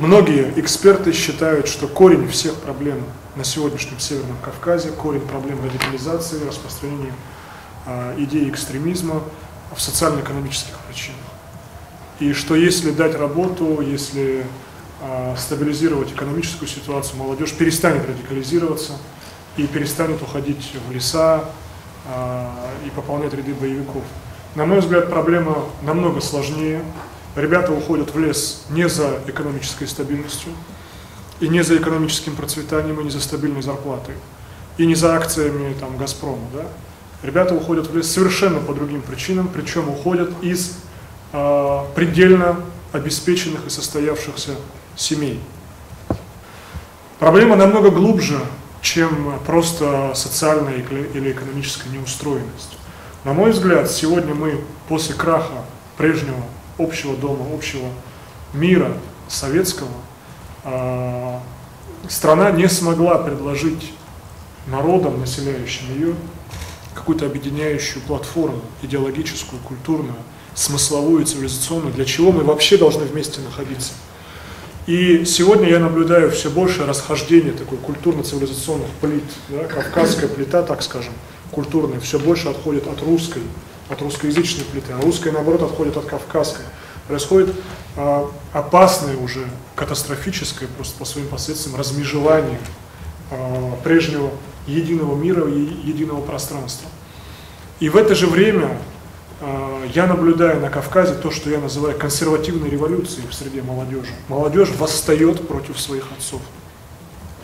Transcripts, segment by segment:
Многие эксперты считают, что корень всех проблем на сегодняшнем Северном Кавказе, корень проблем радикализации, распространения идей экстремизма в социально-экономических причинах. И что если дать работу, если стабилизировать экономическую ситуацию, молодежь перестанет радикализироваться и перестанет уходить в леса и пополнять ряды боевиков. На мой взгляд, проблема намного сложнее. Ребята уходят в лес не за экономической стабильностью, и не за экономическим процветанием, и не за стабильной зарплатой, и не за акциями там, «Газпрома». Да? Ребята уходят в лес совершенно по другим причинам, причем уходят из предельно обеспеченных и состоявшихся семей. Проблема намного глубже, чем просто социальная или экономическая неустроенность. На мой взгляд, сегодня мы после краха прежнего общего дома, общего мира советского, страна не смогла предложить народам, населяющим ее, какую-то объединяющую платформу, идеологическую, культурную, смысловую, цивилизационную, для чего мы вообще должны вместе находиться. И сегодня я наблюдаю все большее расхождение такой культурно-цивилизационных плит, да, кавказская плита, так скажем, культурная, все больше отходит от русскоязычной плиты, а русская, наоборот, отходит от кавказской. Происходит опасное уже, катастрофическое просто по своим последствиям размежевание прежнего единого мира и единого пространства. И в это же время я наблюдаю на Кавказе то, что я называю консервативной революцией в среде молодежи. Молодежь восстает против своих отцов.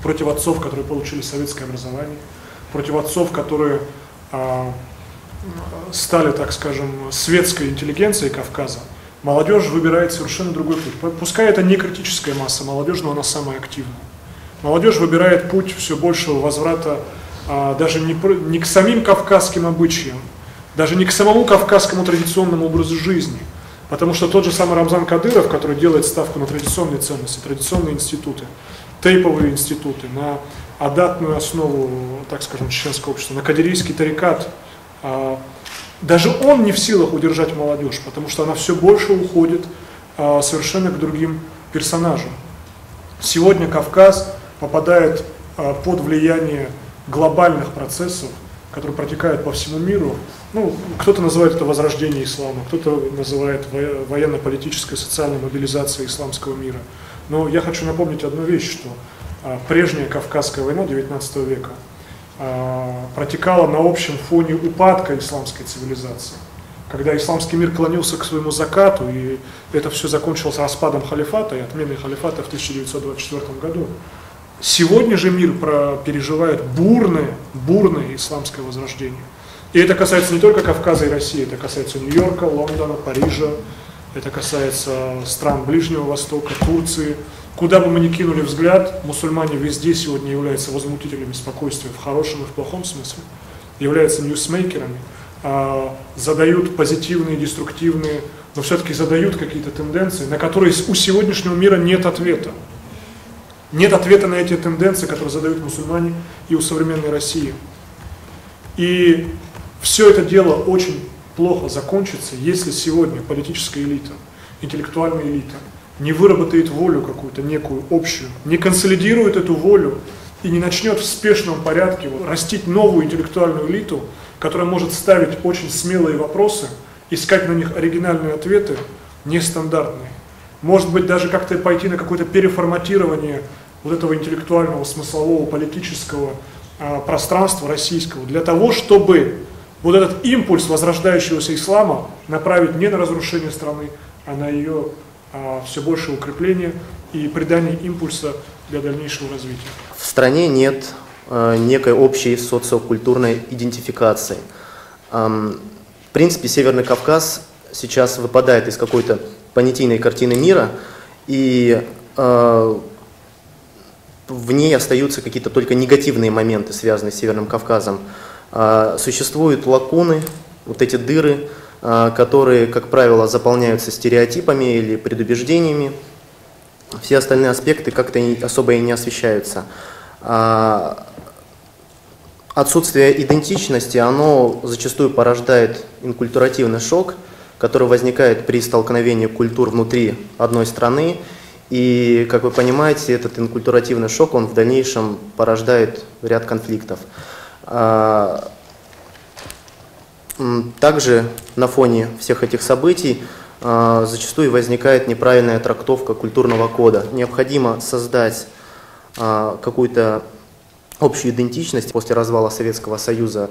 Против отцов, которые получили советское образование, против отцов, которые стали, так скажем, светской интеллигенцией Кавказа. Молодежь выбирает совершенно другой путь. Пускай это не критическая масса молодежи, но она самая активная. Молодежь выбирает путь все большего возврата даже не к самим кавказским обычаям, даже не к самому кавказскому традиционному образу жизни. Потому что тот же самый Рамзан Кадыров, который делает ставку на традиционные ценности, традиционные институты, тейповые институты, на адатную основу, так скажем, чеченского общества, на кадирийский тарикат, даже он не в силах удержать молодежь, потому что она все больше уходит совершенно к другим персонажам. Сегодня Кавказ попадает под влияние глобальных процессов, которые протекают по всему миру. Ну, кто-то называет это возрождение ислама, кто-то называет военно-политической, социальной мобилизацией исламского мира. Но я хочу напомнить одну вещь, что прежняя Кавказская война 19 века протекала на общем фоне упадка исламской цивилизации. Когда исламский мир клонился к своему закату, и это все закончилось распадом халифата и отменой халифата в 1924 году. Сегодня же мир переживает бурное исламское возрождение. И это касается не только Кавказа и России, это касается Нью-Йорка, Лондона, Парижа, это касается стран Ближнего Востока, Турции. Куда бы мы ни кинули взгляд, мусульмане везде сегодня являются возмутителями спокойствия в хорошем и в плохом смысле, являются ньюсмейкерами, задают позитивные, деструктивные, но все-таки задают какие-то тенденции, на которые у сегодняшнего мира нет ответа. Нет ответа на эти тенденции, которые задают мусульмане и у современной России. И все это дело очень плохо закончится, если сегодня политическая элита, интеллектуальная элита не выработает волю какую-то некую общую, не консолидирует эту волю и не начнет в спешном порядке растить новую интеллектуальную элиту, которая может ставить очень смелые вопросы, искать на них оригинальные ответы, нестандартные. Может быть, даже как-то пойти на какое-то переформатирование вот этого интеллектуального, смыслового, политического пространства российского, для того, чтобы вот этот импульс возрождающегося ислама направить не на разрушение страны, а на ее все большее укрепление и придание импульса для дальнейшего развития. В стране нет некой общей социокультурной идентификации. В принципе, Северный Кавказ сейчас выпадает из какой-то понятийной картины мира, и в ней остаются какие-то только негативные моменты, связанные с Северным Кавказом. Существуют лакуны, вот эти дыры, которые, как правило, заполняются стереотипами или предубеждениями. Все остальные аспекты как-то особо и не освещаются. Отсутствие идентичности, оно зачастую порождает инкультуративный шок, который возникает при столкновении культур внутри одной страны. И, как вы понимаете, этот инкультуративный шок, он в дальнейшем порождает ряд конфликтов. Также на фоне всех этих событий зачастую возникает неправильная трактовка культурного кода. Необходимо создать какую-то общую идентичность. После развала Советского Союза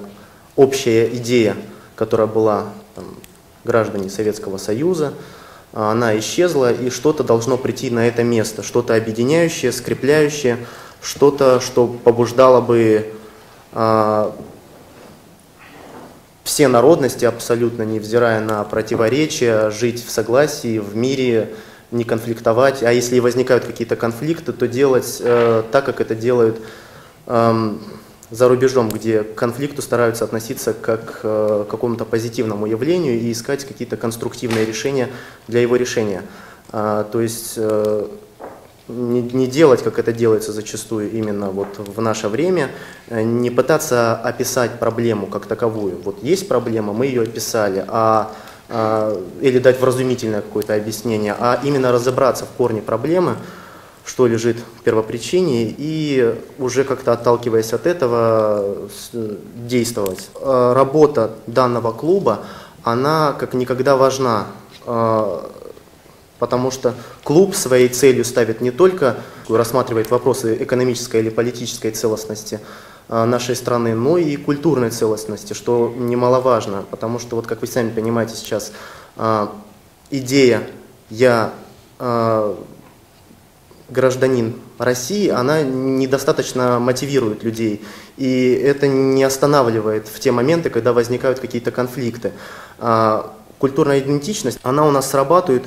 общая идея, которая была граждане Советского Союза, она исчезла, и что-то должно прийти на это место, что-то объединяющее, скрепляющее, что-то, что побуждало бы все народности, абсолютно невзирая на противоречия, жить в согласии, в мире, не конфликтовать. А если и возникают какие-то конфликты, то делать так, как это делают за рубежом, где к конфликту стараются относиться как к какому-то позитивному явлению и искать какие-то конструктивные решения для его решения. То есть не делать, как это делается зачастую именно вот в наше время, не пытаться описать проблему как таковую. Вот есть проблема, мы ее описали, или дать вразумительное какое-то объяснение, а именно разобраться в корне проблемы, что лежит в первопричине, и уже как-то отталкиваясь от этого действовать. Работа данного клуба, она как никогда важна, потому что клуб своей целью ставит не только рассматривает вопросы экономической или политической целостности нашей страны, но и культурной целостности, что немаловажно, потому что, вот как вы сами понимаете сейчас, идея «я гражданин России», она недостаточно мотивирует людей, и это не останавливает в те моменты, когда возникают какие-то конфликты. Культурная идентичность, она у нас срабатывает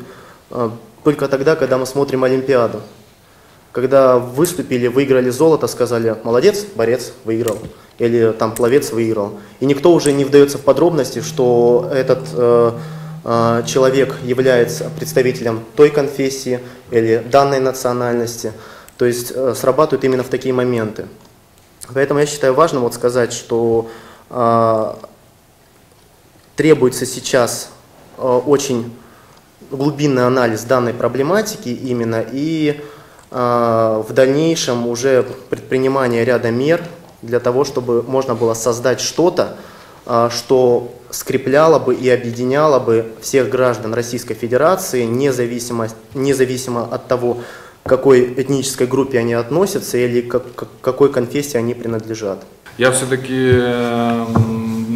только тогда, когда мы смотрим Олимпиаду. Когда выступили, выиграли золото, сказали: молодец, борец, выиграл. Или там пловец выиграл. И никто уже не вдается в подробности, что этот человек является представителем той конфессии или данной национальности. То есть срабатывают именно в такие моменты. Поэтому я считаю важным вот сказать, что требуется сейчас очень глубинный анализ данной проблематики именно, и в дальнейшем уже предпринимание ряда мер для того, чтобы можно было создать что-то, что скрепляло бы и объединяло бы всех граждан Российской Федерации, независимо от того, к какой этнической группе они относятся или к какой конфессии они принадлежат. Я все-таки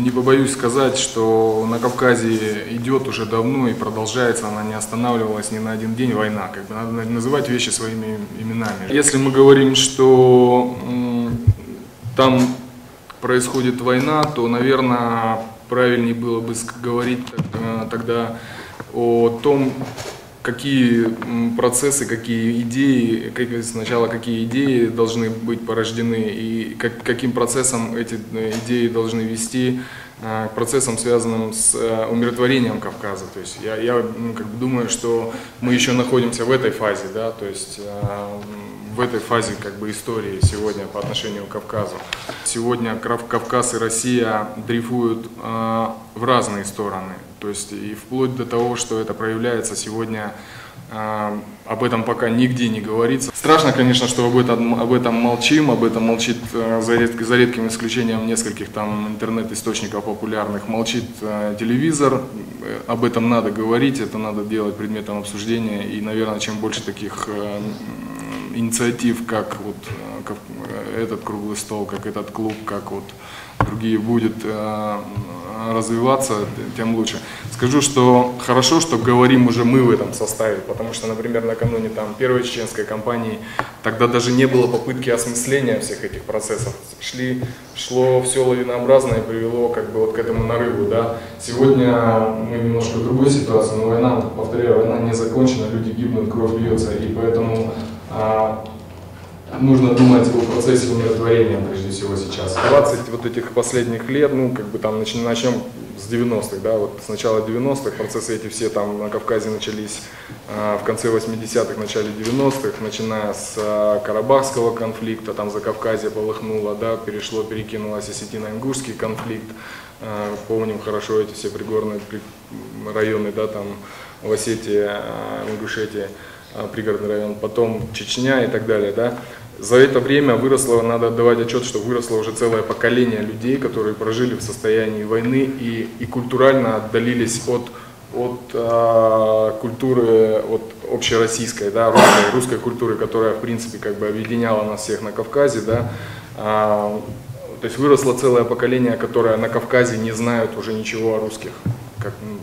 не побоюсь сказать, что на Кавказе идет уже давно и продолжается, она не останавливалась ни на один день, война. Как бы надо называть вещи своими именами. Если мы говорим, что там происходит война, то, наверное, правильнее было бы говорить тогда о том, какие процессы, какие идеи, сначала какие идеи должны быть порождены и каким процессом эти идеи должны вести, к процессам, связанным с умиротворением Кавказа. То есть я думаю, что мы еще находимся в этой фазе, да, то есть в этой фазе истории сегодня по отношению к Кавказу. Сегодня Кавказ и Россия дрейфуют в разные стороны. То есть и вплоть до того, что это проявляется сегодня, об этом пока нигде не говорится. Страшно, конечно, что об этом молчим, об этом молчит, за редким исключением нескольких там интернет-источников популярных, молчит телевизор. Об этом надо говорить, это надо делать предметом обсуждения. И, наверное, чем больше таких инициатив, как вот этот круглый стол, как этот клуб, как вот другие будет развиваться, тем лучше. Скажу, что хорошо, что говорим уже мы в этом составе, потому что, например, накануне там первой чеченской кампании тогда даже не было попытки осмысления всех этих процессов. Шло все лавинообразно и привело вот к этому нарыву. Да. Сегодня мы немножко в другой ситуации, но война, повторяю, война не закончена, люди гибнут, кровь льется, и поэтому нужно думать о процессе умиротворения прежде всего сейчас. 20 вот этих последних лет, там начнем с 90-х, да, вот с начала 90-х, процессы эти все там на Кавказе начались в конце 80-х, начале 90-х, начиная с Карабахского конфликта, там Закавказье полыхнуло, да, перекинулось Осетино-Ингушский конфликт, помним хорошо эти все пригорные районы, да, там в Осетии, в Ингушетии. пригородный район, потом Чечня и так далее, да. За это время выросло, надо отдавать отчет, что выросло уже целое поколение людей, которые прожили в состоянии войны и культурально отдалились от культуры, от общероссийской, да, русской культуры, которая в принципе как бы объединяла нас всех на Кавказе, да. То есть выросло целое поколение, которое на Кавказе не знают уже ничего о русских,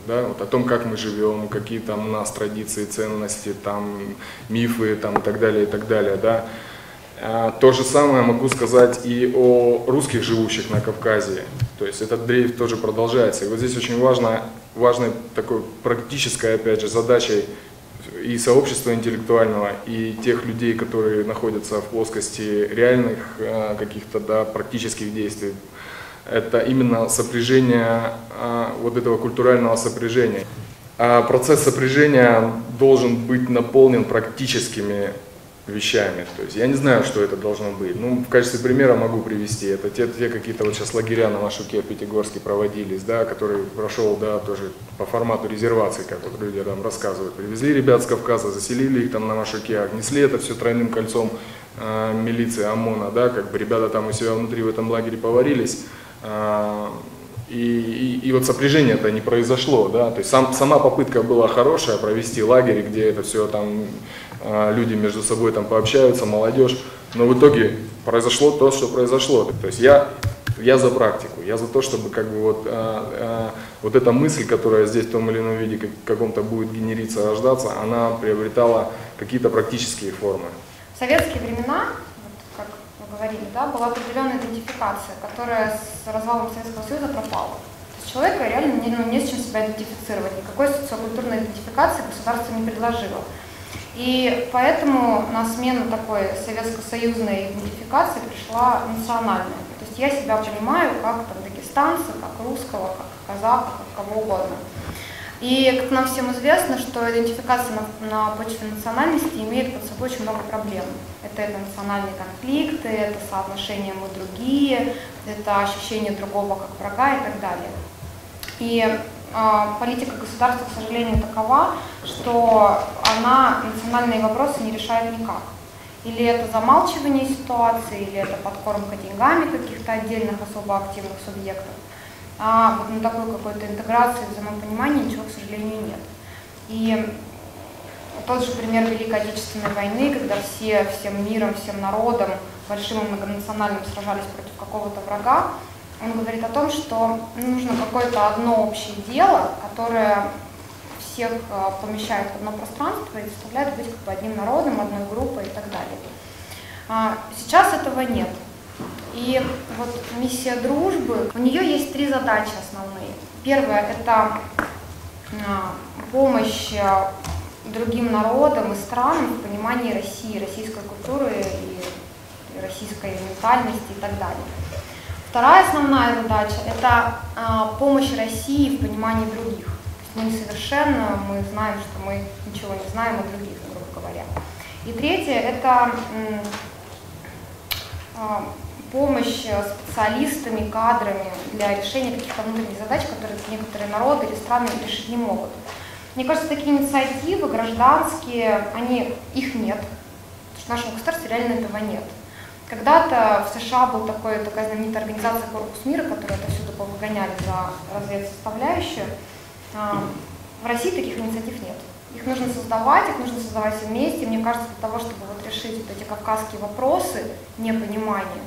да, вот о том, как мы живем, какие там у нас традиции, ценности, там, мифы там, и так далее, да. То же самое могу сказать и о русских, живущих на Кавказе. То есть этот дрейф тоже продолжается. И вот здесь очень важной такой практической, опять же, задачей и сообщества интеллектуального, и тех людей, которые находятся в плоскости реальных каких-то, да, практических действий, это именно сопряжение вот этого культурального сопряжения. Процесс сопряжения должен быть наполнен практическими вещами. То есть я не знаю, что это должно быть. Ну, в качестве примера могу привести. Это те какие-то вот сейчас лагеря на Машуке в Пятигорске проводились, да, который прошел, да, тоже по формату резервации, как вот люди там рассказывают. Привезли ребят с Кавказа, заселили их там на Машуке, отнесли это все тройным кольцом милиции, ОМОНа, да, как бы ребята там у себя внутри в этом лагере поварились. И вот сопряжение это не произошло, да, то есть сама попытка была хорошая провести лагерь, где это все там люди между собой там пообщаются, молодежь, но в итоге произошло то, что произошло. То есть я за практику, я за то, чтобы как бы вот эта мысль, которая здесь в том или ином виде каком-то будет генериться, рождаться, она приобретала какие-то практические формы. В советские времена, как вы говорили, да, была определенная идентификация, которая с развалом Советского Союза пропала. То есть человека реально не с чем себя идентифицировать, никакой социокультурной идентификации государство не предложило. И поэтому на смену такой советско-союзной идентификации пришла национальная. То есть я себя понимаю как там, дагестанца, как русского, как казака, как кого угодно. И как нам всем известно, что идентификация на почве национальности имеет под собой очень много проблем. Это национальные конфликты, это соотношение мы другие, это ощущение другого как врага и так далее. И политика государства, к сожалению, такова, что она национальные вопросы не решает никак. Или это замалчивание ситуации, или это подкормка деньгами каких-то отдельных особо активных субъектов. А вот на такой какой-то интеграции, взаимопонимания ничего, к сожалению, нет. И тот же пример Великой Отечественной войны, когда всем миром, всем народом, большим и многонациональным сражались против какого-то врага, он говорит о том, что нужно какое-то одно общее дело, которое всех помещает в одно пространство и заставляет быть как бы одним народом, одной группой и так далее. Сейчас этого нет. И вот миссия дружбы, у нее есть 3 задачи основные. Первое – это помощь другим народам и странам в понимании России, российской культуры и российской ментальности и так далее. Вторая основная задача – это помощь России в понимании других. Мы несовершенны, мы знаем, что мы ничего не знаем о других, грубо говоря. И третье – это помощь специалистами, кадрами для решения каких-то внутренних задач, которые некоторые народы или страны решить не могут. Мне кажется, такие инициативы гражданские, их нет, потому что в нашем государстве реально этого нет. Когда-то в США была такая знаменитая организация «Корпус мира», которая отовсюду повыгоняли за разведсоставляющую. В России таких инициатив нет. Их нужно создавать все вместе. И мне кажется, для того, чтобы вот решить вот эти кавказские вопросы, непонимания,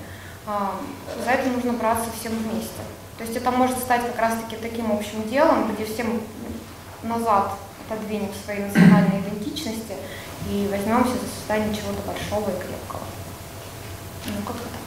за это нужно браться всем вместе. То есть это может стать как раз-таки таким общим делом, где всем назад отодвинем свои национальные идентичности и возьмемся за создание чего-то большого и крепкого. Ну, как-то так.